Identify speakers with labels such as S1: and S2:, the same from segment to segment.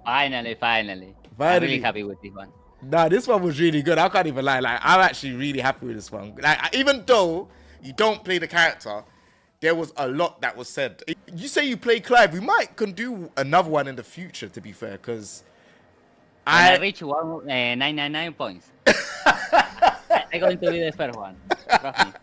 S1: Finally. I'm really
S2: Finally.
S1: happy with this one.
S2: Nah, this one was really good. I can't even lie. Like, I'm actually really happy with this one. Like, even though you don't play the character, there was a lot that was said. You say you play Clive. We can do another one in the future, to be fair, because
S1: When I reach 999 points, I'm going to be the first one. Trust me.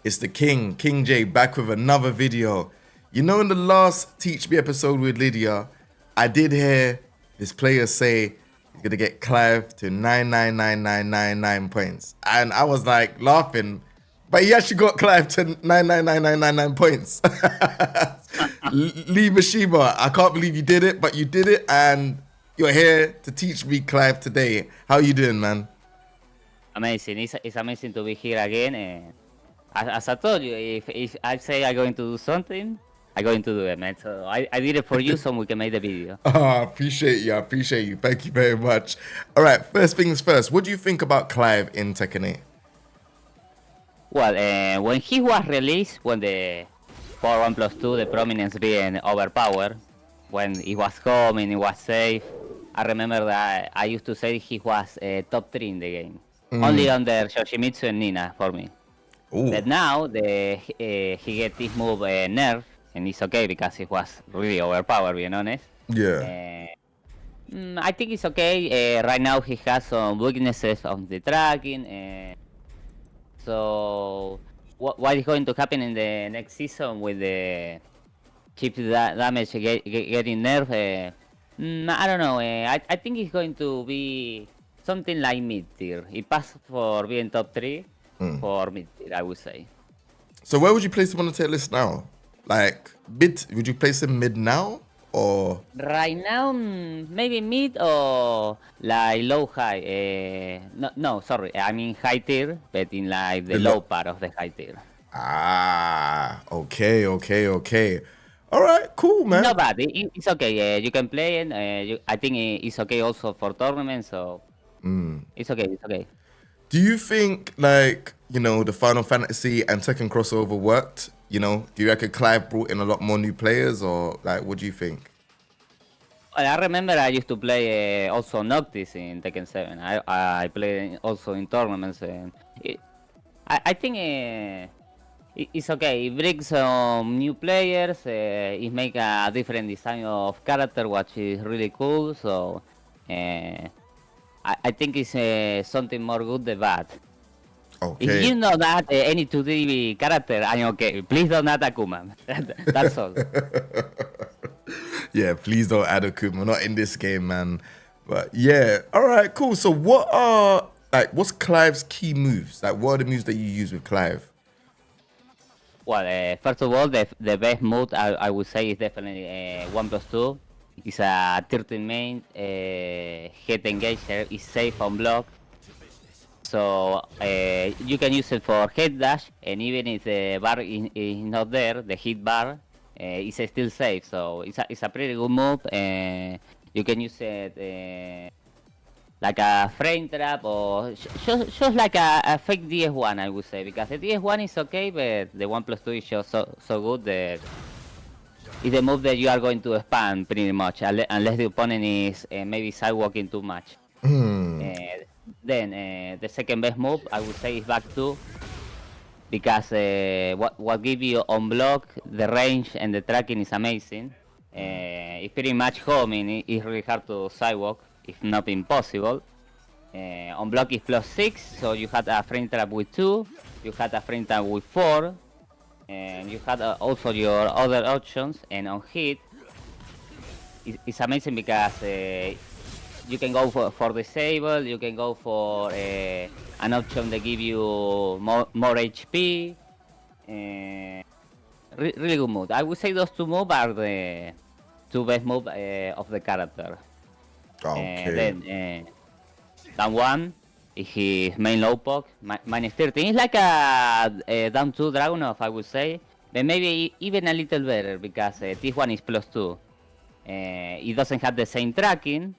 S2: It's the King J, back with another video. You know, in the last Teach Me episode with Lydia, I did hear this player say he's gonna get Clive to 9999999 points. And I was like laughing, but he actually got Clive to 9999999 points. LeeMishima, I can't believe you did it, but you did it, and you're here to teach me Clive today. How you doing, man?
S1: Amazing. It's amazing to be here again. As I told you, if I say I'm going to do something, I'm going to do it, man. So I did it for you so we can make the video.
S2: I appreciate you. Thank you very much. All right, first things first. What do you think about Clive in Tekken 8?
S1: Well, when he was released, when the 4-1+2, the prominence being overpowered, when it was coming, it was safe, I remember that I used to say he was top 3 in the game. Only under Yoshimitsu and Nina for me.
S2: Ooh.
S1: But now he get this move nerf, and it's okay because it was really overpowered, being honest.
S2: Yeah.
S1: I think it's okay. Right now he has some weaknesses on the tracking. So what is going to happen in the next season with the chip damage getting nerfed? I don't know. I think it's going to be something like mid tier. It passed for being top 3. For mid tier, I would say.
S2: So where would you place him on the tier list now? Like mid? Would you place him mid now or?
S1: Right now, maybe mid or like low high. No, sorry. I mean high tier, but in like the low part of the high tier.
S2: Ah, okay. All right, cool, man.
S1: Not bad. It's okay. You can play it. I think it's okay also for tournaments. So it's okay.
S2: Do you think, like, you know, the Final Fantasy and Tekken crossover worked? You know, do you reckon Clive brought in a lot more new players, or like, what do you think?
S1: Well, I remember I used to play also Noctis in Tekken 7. I played also in tournaments, and I think it's okay. It brings some new players. It make a different design of character, which is really cool. So I think it's something more good than bad.
S2: Okay.
S1: If you know that any 2D character, I'm okay. Please don't add Akuma. That's all.
S2: Yeah, please don't add Akuma. Not in this game, man. But yeah, all right, cool. So what's Clive's key moves? Like, what are the moves that you use with Clive?
S1: Well, first of all, the best move I would say is definitely 1+2. It's a 13 main hit engager. It's safe on block. So you can use it for head dash, and even if the bar is not there, the hit bar is still safe. So it's a pretty good move. You can use it like a frame trap or just like a fake DS1, I would say, because the DS1 is okay, but the 1+2 is just so good that it's the move that you are going to spam pretty much, unless the opponent is maybe sidewalking too much. Then the second best move I would say is back 2, because what gives you on block, the range and the tracking is amazing. It's pretty much homing. It's really hard to sidewalk, if not impossible. On block is +6, so you had a frame trap with 2, you had a frame trap with 4, and you had also your other options. And on hit, it's amazing because you can go for disable, you can go for an option that give you more HP. Really good move. I would say those two moves are the two best moves of the character.
S2: Okay.
S1: Then down 1 is his main low poke, -13. It's like a down 2 Dragunov, I would say, but maybe even a little better because this one is +2. It doesn't have the same tracking,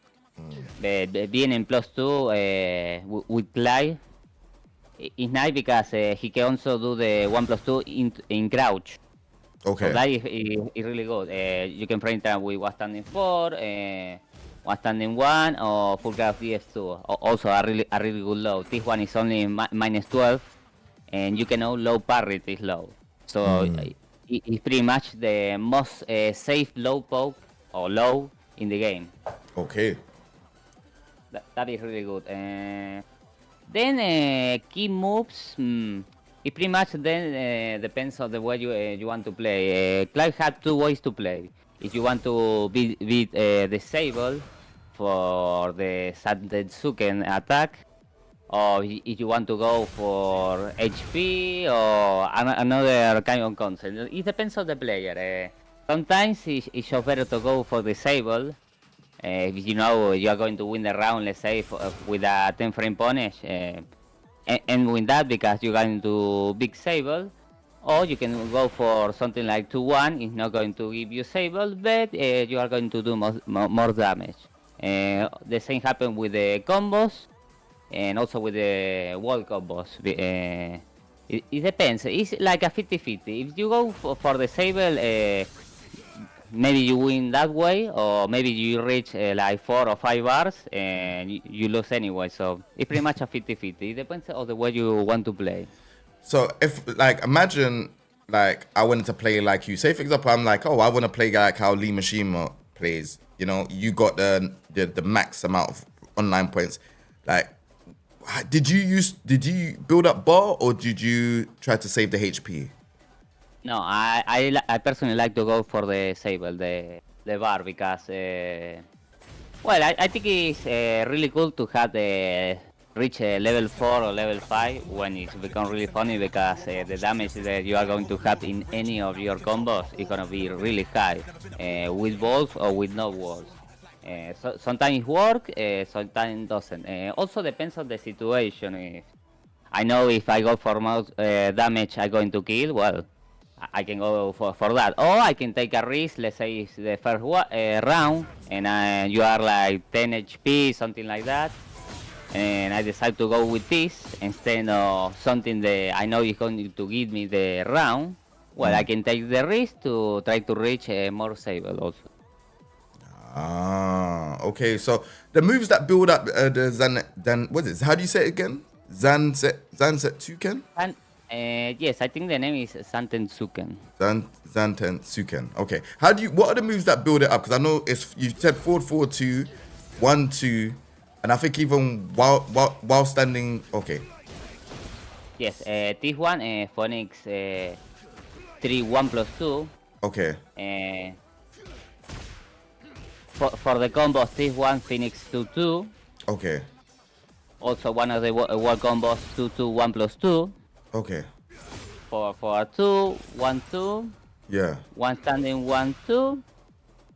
S1: but being in +2 with Clive, it's nice because he can also do the 1+2 in crouch.
S2: Okay.
S1: So that is really good. You can frame time with 1 standing 4, 1 standing 1, or full crouch DS2. Also a really good low. This one is only -12, and you can know low parity is low. So it's pretty much the most safe low poke or low in the game.
S2: Okay.
S1: That is really good. Then key moves. It pretty much then depends on the way you want to play. Clive had 2 ways to play. If you want to be disabled for the Zantetsuken attack, or if you want to go for HP or another kind of concept. It depends on the player. Sometimes it's just better to go for disable. If you know you are going to win the round, let's say, with a 10 frame punish, and win that because you're going to big sable, or you can go for something like 2-1. It's not going to give you sable, but you are going to do more damage. The same happens with the combos, and also with the wall combos. It depends. It's like a 50-50. If you go for the sable, maybe you win that way, or maybe you reach like 4 or 5 bars and you lose anyway. So it's pretty much a 50-50. It depends on the way you want to play.
S2: So if like imagine like I wanted to play like you. Say for example, I'm like, oh, I want to play like how LeeMishima plays. You know, you got the max amount of online points. Like, did you build up bar or did you try to save the HP?
S1: No, I personally like to go for the sable, the bar, because well, I think it's really cool to have the reach level 4 or level 5 when it's become really funny, because the damage that you are going to have in any of your combos is gonna be really high, with balls or with no balls. So sometimes it works, sometimes it doesn't. Also depends on the situation. I know if I go for most damage I'm going to kill, well, I can go for that. Or I can take a risk, let's say it's the first round, and you are like 10 HP, something like that. And I decide to go with this instead of something that I know is going to give me the round. Well, I can take the risk to try to reach more sable also.
S2: Ah, okay. So the moves that build up the what is it? How do you say it again? Zantetsuken?
S1: And yes, I think the name is Zantetsuken.
S2: Zantetsuken. Okay. What are the moves that build it up? Because I know it's you said forward 4-2, 1-2, and I think even while standing. Okay.
S1: Yes, this one, Phoenix 3-1+2.
S2: Okay.
S1: For the combos, this one Phoenix 2-2.
S2: Okay.
S1: Also one of the wall combos 2-2-1+2.
S2: Okay.
S1: For 2-1-2.
S2: Yeah.
S1: 1 standing 1-2.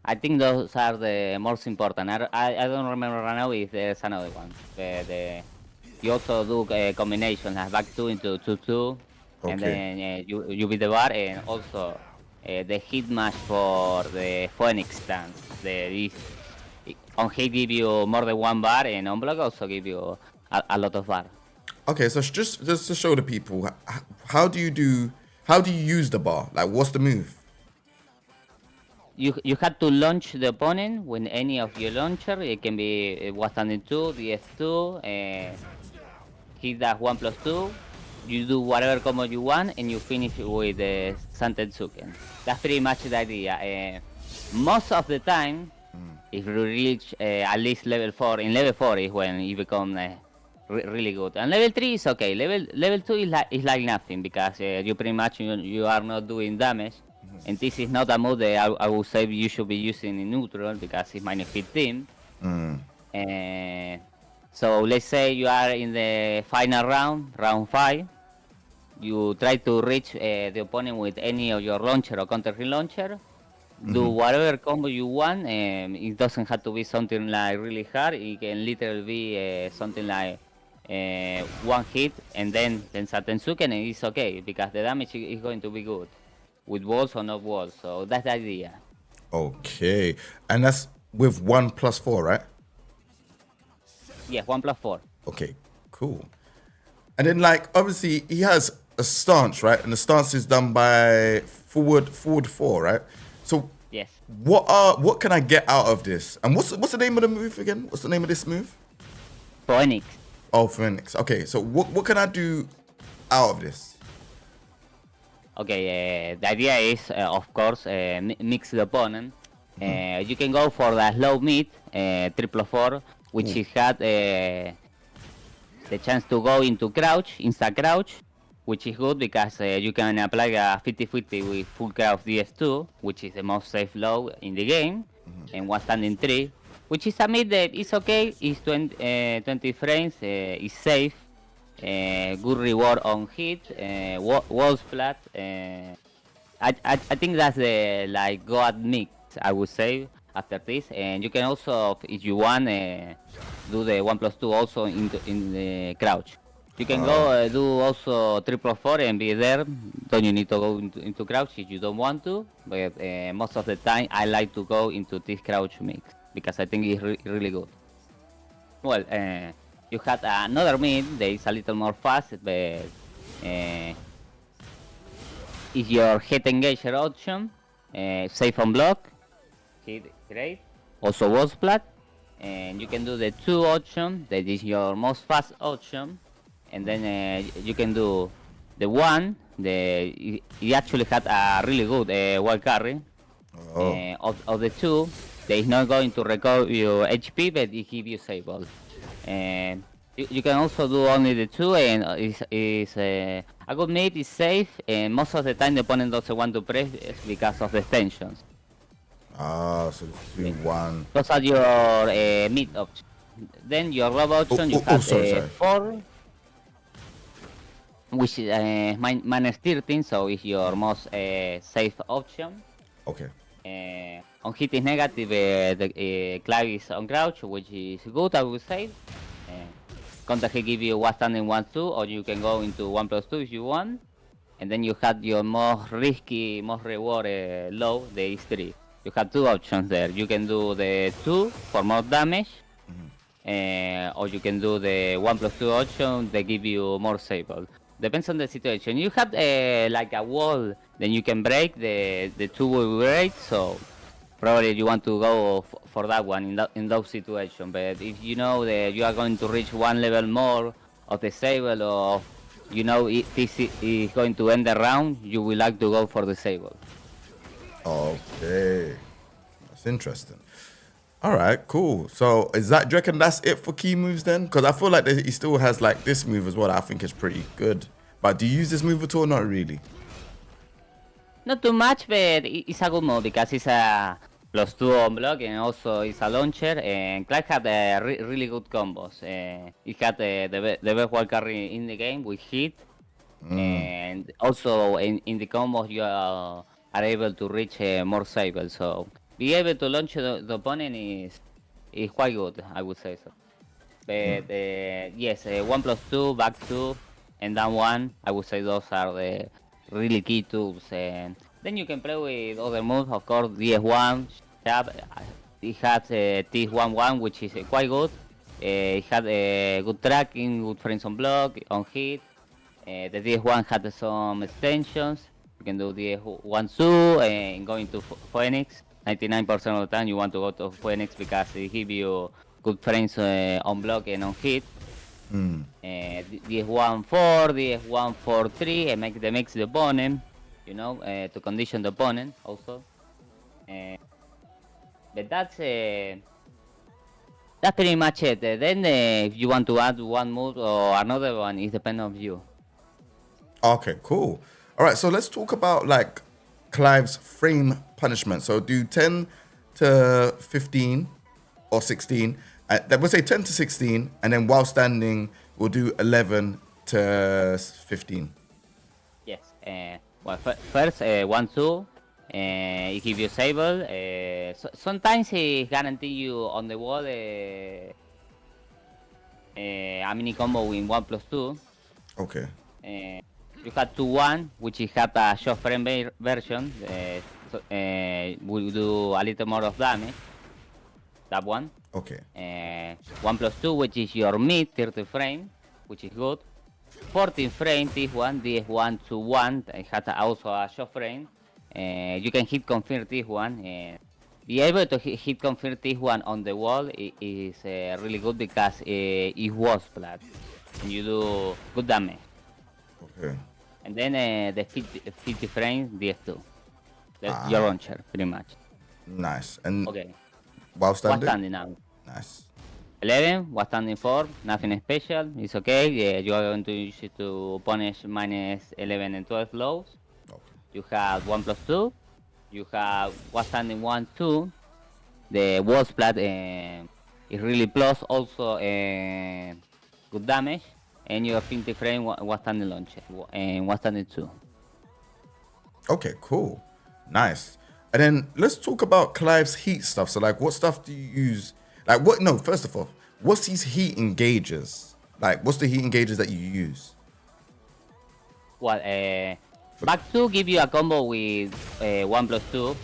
S1: I think those are the most important. I don't remember right now if there's another one. You also do combinations like back 2 into 2-2,
S2: Okay.
S1: and then you beat the bar, and also the hit match for the Phoenix stance. On hit give you more than 1 bar, and on block also give you a lot of bar.
S2: Okay, so just to show the people, how do you use the bar? Like, what's the move?
S1: You have to launch the opponent with any of your launcher. It can be 1 standing 2, DS2, hit that 1+2. You do whatever combo you want, and you finish with the Zantetsuken. That's pretty much the idea. Most of the time, if you reach at least level 4, in level 4 is when you become really good. And level 3 is okay. Level 2 is like nothing, because you pretty much you are not doing damage. And this is not a move that I would say you should be using in neutral, because it's -15. So let's say you are in the final round 5. You try to reach the opponent with any of your launcher or counter hit launcher. Do whatever combo you want. It doesn't have to be something like really hard. It can literally be something like 1 hit and then Zantetsuken, and it's okay, because the damage is going to be good, with walls or not walls. So that's the idea.
S2: Okay, and that's with 1+4, right?
S1: Yes, 1+4.
S2: Okay, cool. And then, like, obviously, he has a stance, right? And the stance is done by forward 4, right? So,
S1: Yes.
S2: what can I get out of this? And what's the name of the move again? What's the name of this move?
S1: Phoenix.
S2: Oh, Phoenix. Okay, so what can I do out of this?
S1: Okay, the idea is, of course, mix the opponent. You can go for the slow mid, 4, which is had the chance to go into crouch, insta crouch, which is good because you can apply a 50-50 with full crouch DS2, which is the most safe low in the game, and one standing 3, which is a mid that is okay, is 20 frames, is safe, good reward on hit, wall splat. I think that's the like god mix, I would say, after this. And you can also, if you want, do the 1+2 also in the crouch. You can go do also 3+4 and be there. Don't you need to go into crouch if you don't want to. But most of the time, I like to go into this crouch mix because I think it's really good. Well, you had another mid that is a little more fast, but is your hit engager option, safe on block, hit great, also wall splat, and you can do the 2 option, that is your most fast option, and then you can do the 1, he actually had a really good wild carry. Of the 2, that is not going to recover your HP, but it gives you sable. And you can also do only the 2, and a good mid is safe, and most of the time the opponent doesn't want to press because of the extensions.
S2: So 2, 1.
S1: Those are your mid options. Then your low option, you have
S2: sorry.
S1: 4, which is -13, so it's your most safe option.
S2: Okay.
S1: On hit is negative, the Clive is on crouch, which is good, I would say. Contact he give you 1 standing 1-2, or you can go into 1+2 if you want. And then you have your most risky, most reward low, the is 3. You have 2 options there. You can do the 2 for more damage, or you can do the 1+2 option, they give you more sable. Depends on the situation. You have like a wall, then you can break, the 2 will break, so probably you want to go for that one in those situations. But if you know that you are going to reach 1 level more of the sable, or you know this is going to end the round, you will like to go for the sable.
S2: Okay, that's interesting. All right, cool. So do you reckon that's it for key moves then? Because I feel like he still has like this move as well. I think is pretty good. But do you use this move at all? Not really.
S1: Not too much, but it's a good move because it's a +2 on block, and also it's a launcher. And Clive had really good combos. He had the best wild carry in the game with hit, and also in the combos you are able to reach more sable. So be able to launch the opponent is quite good, I would say so. But yes, 1+2, back 2, and down 1, I would say those are the really key tools. And then you can play with other moves, of course. DS1, Sharp, it has T11, which is quite good. It had good tracking, good frames on block, on hit. The DS1 had some extensions. You can do DS1-2 and going to Phoenix. 99% of the time you want to go to Phoenix because it gives you good frames on block and on hit. DS1-4, DS1-4-3, and make the mix the opponent, you know, to condition the opponent also. But that's pretty much it. Then if you want to add one move or another one, it depends on you.
S2: Okay, cool. All right, so let's talk about like Clive's frame punishment. So do 10 to 15 or 16. We'll say 10 to 16, and then while standing, we'll do 11 to 15.
S1: Yes. Well, first 1-2. It gives you sable. Sometimes it guarantee you on the wall a mini combo in 1+2.
S2: Okay.
S1: You have 2-1, which is have a short frame version. Will do a little more of damage. That one.
S2: Okay.
S1: 1+2, which is your mid 30 frame, which is good. 14 frame, this one, DS1 to 1, it has also a short frame. You can hit confirm this one. Be able to hit confirm this one on the wall is really good because it was flat. And you do good damage.
S2: Okay.
S1: And then the 50 frames, DS2. Your launcher, pretty much.
S2: Nice. And
S1: Okay.
S2: while
S1: What's
S2: standing?
S1: standing now?
S2: Nice.
S1: 11, what's standing for? Nothing special. It's okay. Yeah, you are going to use it to punish minus 11 and 12 lows.
S2: Okay.
S1: You have 1+2. You have what's standing 1, 2. The wall splat is really plus, also good damage. And your 50 frame, what's standing launcher, and what's standing 2.
S2: Okay, cool. Nice. And then let's talk about Clive's heat stuff. So like, what stuff do you use? Like what? No, first of all, what's these heat engages? Like, what's the heat engages that you use?
S1: Well, back 2 give you a combo with 1+2.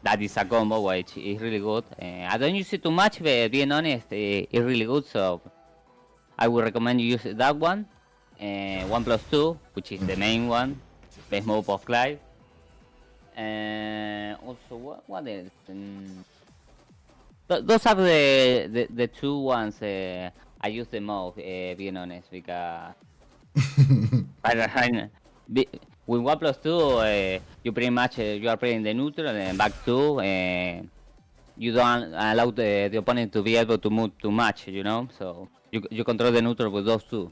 S1: That is a combo which is really good. I don't use it too much, but being honest, it's really good. So I would recommend you use that one. 1+2, which is the main one, best move of Clive. Also, what else? Those are the two ones I use the most, being honest, because with 1+2, you pretty much you are playing the neutral, and back 2, you don't allow the opponent to be able to move too much, you know. So you control the neutral with those two.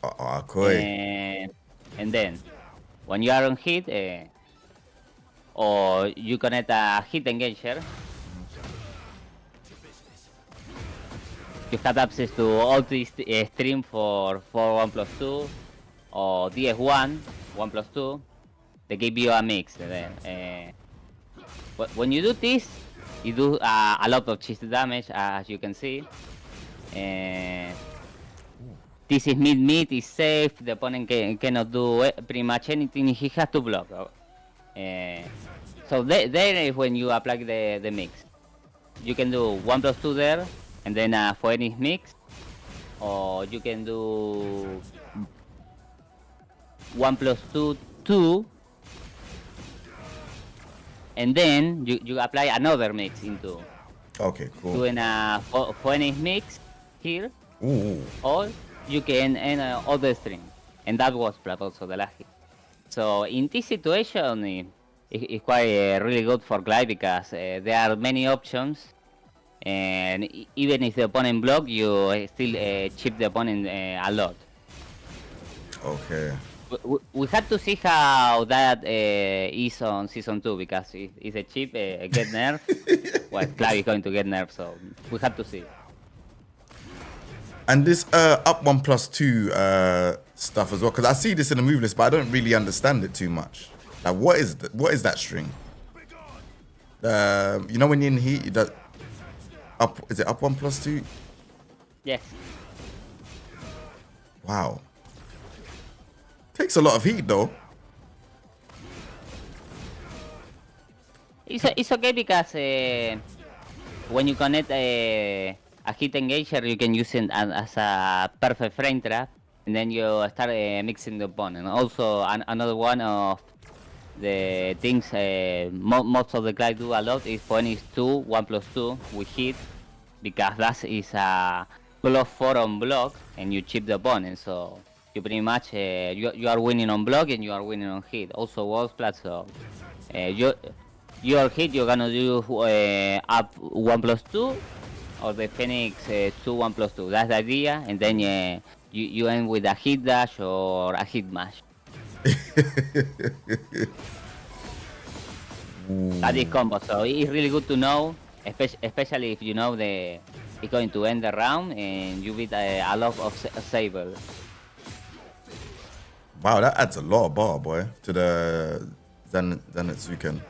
S2: Oh, cool.
S1: And then when you are on hit, or you connect a hit engager, you have access to all this stream for 1+2 or DS1, 1+2. They give you a mix. When you do this, you do a lot of cheese damage, as you can see. This is mid, is safe. The opponent cannot do pretty much anything. He has to block. So there is when you apply the mix. You can do 1+2 there, and then for any mix, or you can do 1+2, 2, and then you apply another mix into.
S2: Okay, cool.
S1: Doing a Phoenix mix here.
S2: Ooh.
S1: Or you can end all the string. And that was flat also the last hit. So in this situation, it's quite really good for Clive because there are many options. And even if the opponent block, you still chip the opponent a lot.
S2: Okay.
S1: We have to see how that is on season 2 because if the chip get nerfed, well, Clive is going to get nerfed, so we have to see.
S2: And this up 1+2 stuff as well, because I see this in the move list, but I don't really understand it too much. Like, what is that string? You know when you're in heat, that up, is it up 1+2?
S1: Yes.
S2: Wow. Takes a lot of heat though.
S1: It's okay because when you connect a hit engager, you can use it as a perfect frame trap, and then you start mixing the opponent. Also, another one of the things most of the guys do a lot is Phoenix 2, 1+2 with hit, because that is a +4 on block, and you chip the opponent. So you pretty much you are winning on block and you are winning on hit. Also wall splat, so your hit you're gonna do up 1+2 or the Phoenix 2 1+2. That's the idea, and then you end with a hit dash or a hit mash. That is combo, so it's really good to know, especially if you know it's going to end the round and you beat a lot of saber.
S2: Wow, that adds a lot of bar, boy, to the Zantetsuken.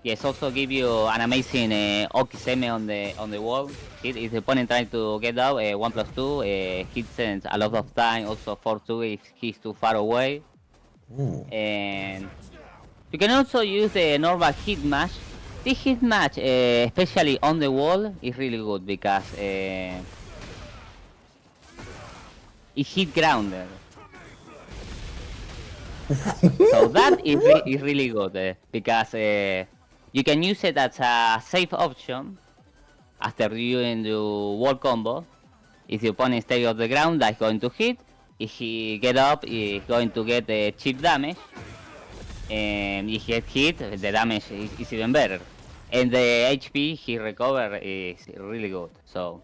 S1: Yes, also give you an amazing Okiseme on the wall. If the opponent trying to get out, 1+2, hit sends a lot of time. Also 4-2 if he's too far away.
S2: Ooh.
S1: And you can also use the normal hit match. This hit match, especially on the wall, is really good because it hit grounder. So that is really good because you can use it as a safe option after doing the wall combo. If the opponent stays on the ground, that's going to hit. If he get up, he's going to get cheap damage. And if he gets hit, the damage is even better. And the HP he recover is really good. So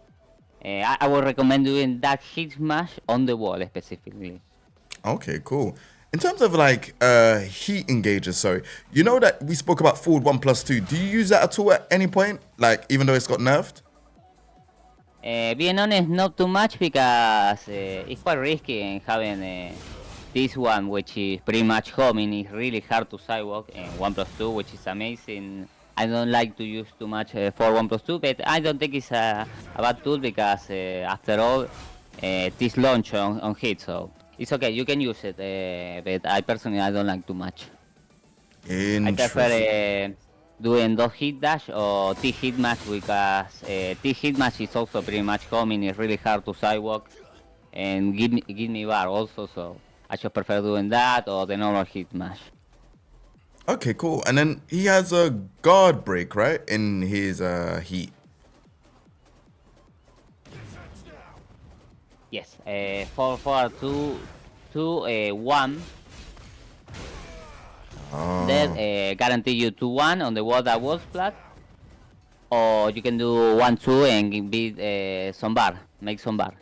S1: I would recommend doing that hit smash on the wall specifically.
S2: Okay, cool. In terms of like heat engagers, sorry, you know that we spoke about forward 1+2. Do you use that at all at any point? Like, even though it's got nerfed?
S1: Being honest, not too much because it's quite risky and having this one, which is pretty much homing, is really hard to sidewalk, and 1+2, which is amazing. I don't like to use too much for 1+2, but I don't think it's a bad tool because after all, this launch on hit, so it's okay, you can use it, but I personally I don't like too much. I prefer doing those hit dash or T hit match because T hit match is also pretty much homing. It's really hard to sidewalk and give me bar also. So I just prefer doing that or the normal hit match.
S2: Okay, cool. And then he has a guard break, right, in his heat.
S1: Yes, 4-4-2-1. That guarantee you 2-1 on the wall that was flat. Or you can do 1-2 and beat some bar, make some bar.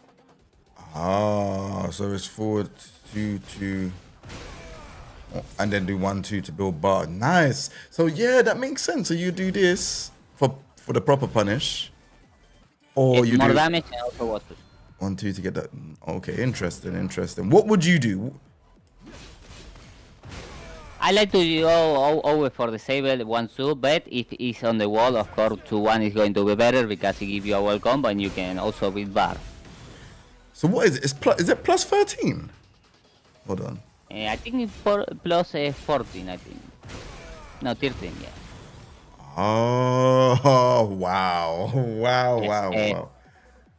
S2: Ah, so it's forward 2-2, and then do 1-2 to build bar. Nice. So yeah, that makes sense. So you do this for the proper punish, or
S1: It's
S2: you
S1: more
S2: do
S1: damage and also what?
S2: 1-2 to get that. Okay, interesting. What would you do?
S1: I like to go over for the Sable 1-2, but if it's on the wall, of course 2-1 is going to be better because it gives you a wall combo and you can also beat bar.
S2: So what is it? Is it plus 13? Hold on.
S1: I think it's plus 14, I think. No, 13, yeah.
S2: Oh, wow. Wow.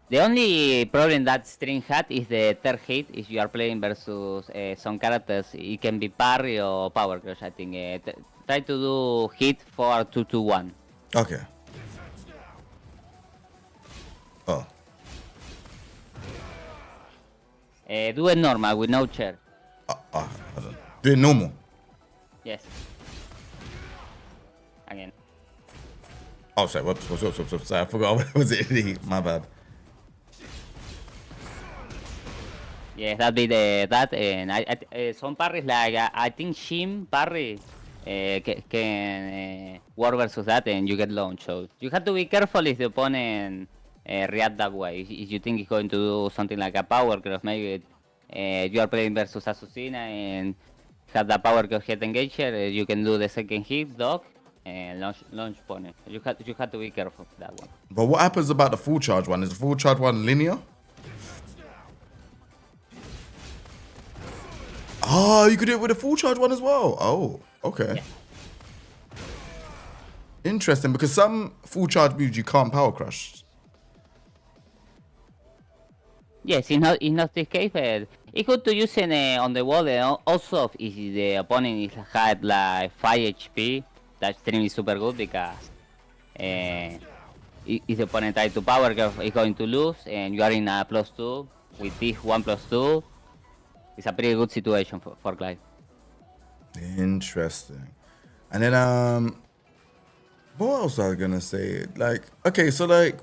S1: The only problem that string had is the third hit. If you are playing versus some characters, it can be parry or power crush, I think. Try to do hit for 2-2-1.
S2: Okay. Oh.
S1: Do it normal with no chair.
S2: Hold on. Do it normal.
S1: Yes. Again.
S2: Oh, sorry. Whoops. Sorry, I forgot. What was it? My bad.
S1: Yes, that'd be that. And some parries like I think Shim parry can work versus that, and you get launched. So you have to be careful if the opponent react that way. If you think he's going to do something like a power cross, maybe you are playing versus Asusina and have the power cross hit engager, you can do the second hit, dog, and launch opponent. You have to be careful with that one.
S2: But what happens about the full charge one? Is the full charge one linear? Oh, you could do it with a full charge one as well. Oh, okay.
S1: Yeah.
S2: Interesting, because some full charge moves you can't power crush.
S1: Yes, it's not this case, but it's good to use it on the wall. And also, if the opponent had like 5 HP, that stream is super good because if the opponent tries to power curve, he's going to lose, and you are in a +2 with this 1+2. It's a pretty good situation for Clive.
S2: Interesting. And then what else was I gonna say? Like, okay, so like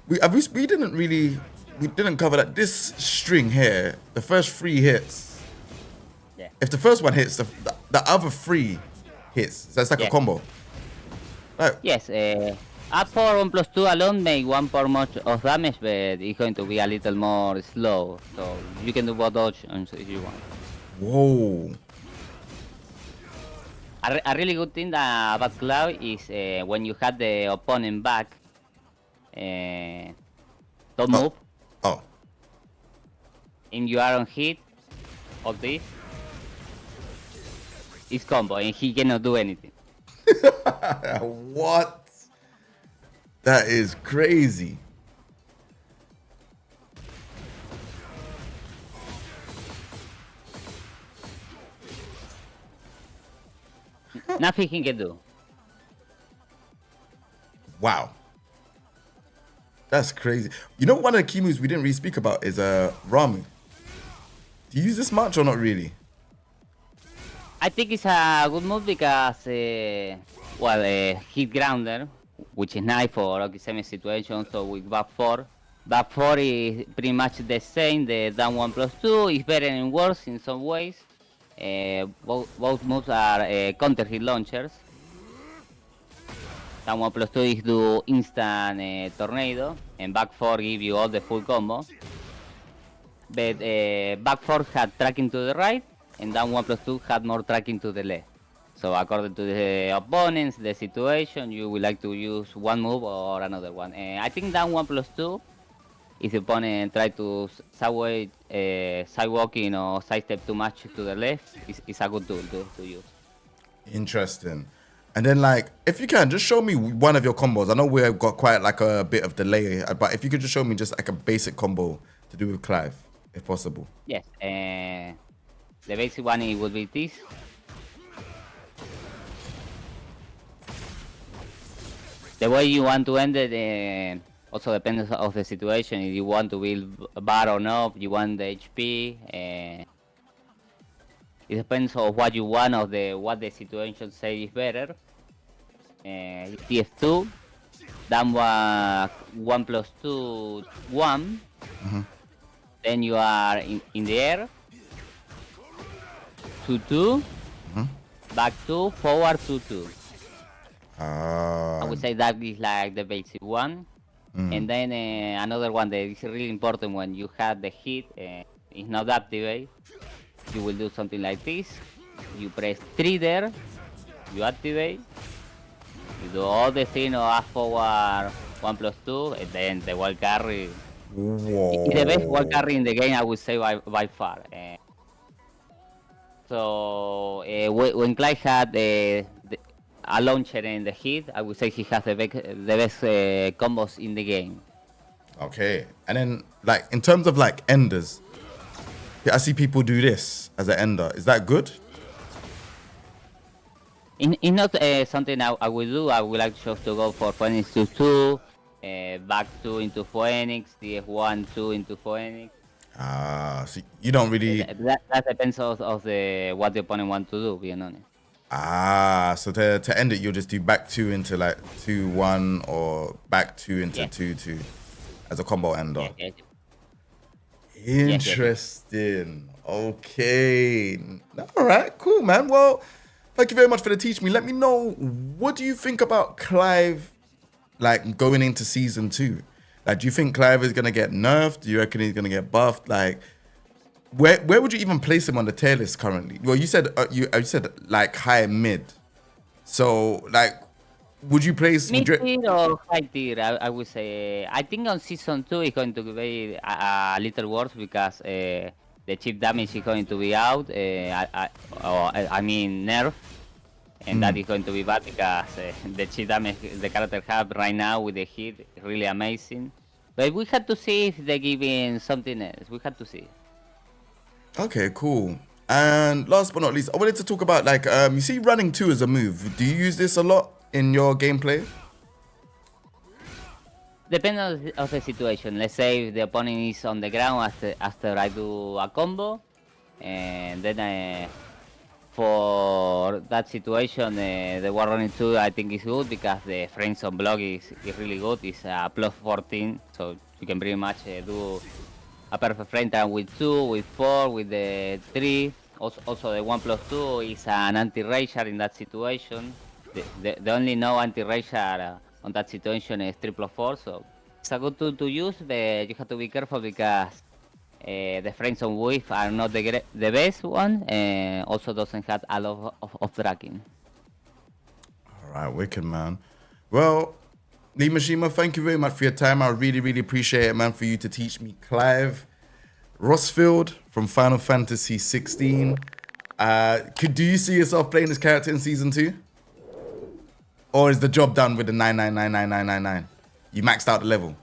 S2: we didn't cover that this string here, the first 3 hits.
S1: Yeah.
S2: If the first one hits, the other 3 hits. So it's like a combo. Like,
S1: yes, up for 1+2 alone make 1 per much of damage, but it's going to be a little more slow. So you can do both options if you want.
S2: whoa.
S1: A really good thing about Cloud is when you have the opponent back, don't move,
S2: Oh.
S1: and you are on hit of this, it's combo, and he cannot do anything.
S2: What? That is crazy.
S1: Nothing he can do.
S2: Wow. That's crazy. You know, one of the key moves we didn't really speak about is Ramu. Do you use this much or not really?
S1: I think it's a good move because, well, hit grounder, which is nice for Okiseme situation. So with back 4 is pretty much the same. The down 1+2 is better and worse in some ways. Both moves are counter hit launchers. Down 1+2 is do instant tornado, and back 4 give you all the full combo. But back 4 had tracking to the right, and down 1+2 had more tracking to the left. So according to the opponents, the situation, you would like to use one move or another one. I think down 1+2, if the opponent try to sidewalking or sidestep too much to the left, is a good tool to use.
S2: Interesting. And then, like, if you can, just show me one of your combos. I know we've got quite like a bit of delay, but if you could just show me just like a basic combo to do with Clive, if possible.
S1: Yes. The basic one it would be this. The way you want to end it also depends on the situation. If you want to build a bar or not, if you want the HP. It depends on what you want or what the situation say is better. TF2, then 1+2, 1. Then you are in the air. 2-2. Back 2, forward 2-2. I would say that is like the basic one. And then another one that is really important when you have the hit is not activate. You will do something like this. You press 3 there. You activate. You do all the thing of forward 1+2, and then the wall carry.
S2: Whoa.
S1: It's the best wall carry in the game, I would say by far. So when Clive had a launcher in the hit, I would say he has the best combos in the game.
S2: Okay. And then, like, in terms of like enders, I see people do this as an ender. Is that good?
S1: It's not something I would do. I would like just to go for Phoenix 2-2, back 2 into Phoenix, DF1 2 into Phoenix.
S2: So you don't really.
S1: That depends of the what the opponent want to do, being honest.
S2: So to end it, you'll just do back 2 into like 2-1 or back 2 into 2-2 as a combo ender. Interesting. Okay. All right. Cool, man. Well, thank you very much for the teach me. Let me know, what do you think about Clive, like, going into season 2? Like, do you think Clive is gonna get nerfed? Do you reckon he's gonna get buffed? Like, where would you even place him on the tier list currently? Well, you said you said like high mid. So, like, would you place
S1: mid tier or high tier? I would say. I think on season 2 it's going to be a little worse because the chip damage is going to be out. I mean nerf, and that is going to be bad because the chip damage the character have right now with the hit is really amazing. But we had to see if they're giving something else. We had to see.
S2: Okay, cool. And last but not least, I wanted to talk about, like, you see running 2 as a move. Do you use this a lot in your gameplay?
S1: Depends on the situation. Let's say if the opponent is on the ground after I do a combo, and then for that situation, the war running 2 I think is good because the frames on block is really good. It's +14, so you can pretty much do a perfect frame time with 2, with 4, with the 3. Also the 1+2 is an anti-rager in that situation. The only no anti-rager on that situation is 3+4, so it's a good tool to use, but you have to be careful because the frames on width are not the best one, and also doesn't have a lot of tracking.
S2: Alright, wicked, man. Well, LeeMishima, thank you very much for your time. I really, really appreciate it, man, for you to teach me Clive Rossfield from Final Fantasy 16. Do you see yourself playing this character in season 2? Or is the job done with the 9999999? You maxed out the level.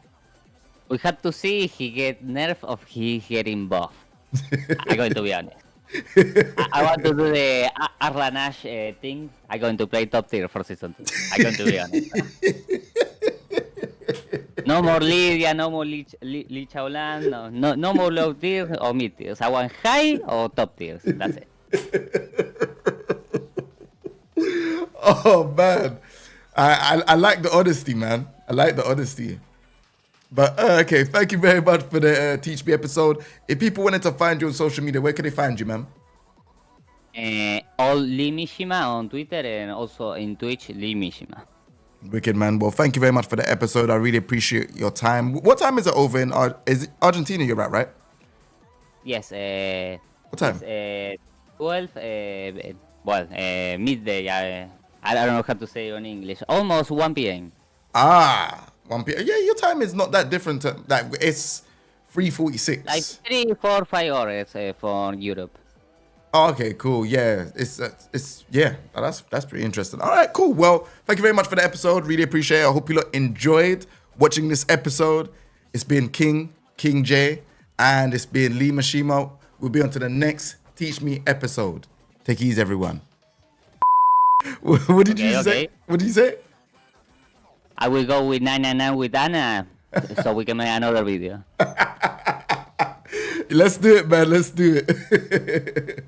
S1: We have to see if he get nerf or he getting buff. I'm going to be honest. I want to do the Arlanash thing. I'm going to play top tier for season 2. I'm going to be honest. No more Lydia, no more Lee Chaolan, no more low tiers or mid tiers. I want high or top tiers. That's it.
S2: Oh man, I like the honesty, man. I like the honesty. But okay, thank you very much for the Teach Me episode. If people wanted to find you on social media, where can they find you, man?
S1: All LeeMishima on Twitter and also in Twitch, LeeMishima.
S2: Wicked, man. Well, thank you very much for the episode. I really appreciate your time. What time is it over in is it Argentina? You're at, right?
S1: Yes.
S2: What time?
S1: It's, 12. Midday. I don't know how to say it in English. Almost 1 p.m.
S2: Ah, 1 p.m. Yeah, your time is not that different. Like it's 3:46.
S1: Like 3, 4, 5 hours for Europe.
S2: Oh, okay, cool. Yeah, it's yeah. That's pretty interesting. All right, cool. Well, thank you very much for the episode. Really appreciate it. I hope you lot enjoyed watching this episode. It's been King J, and it's been LeeMishima. We'll be on to the next Teach Me episode. Take it easy, everyone. What did you say? What did you say?
S1: I will go with 999 with Anna, so we can make another video.
S2: Let's do it, man. Let's do it.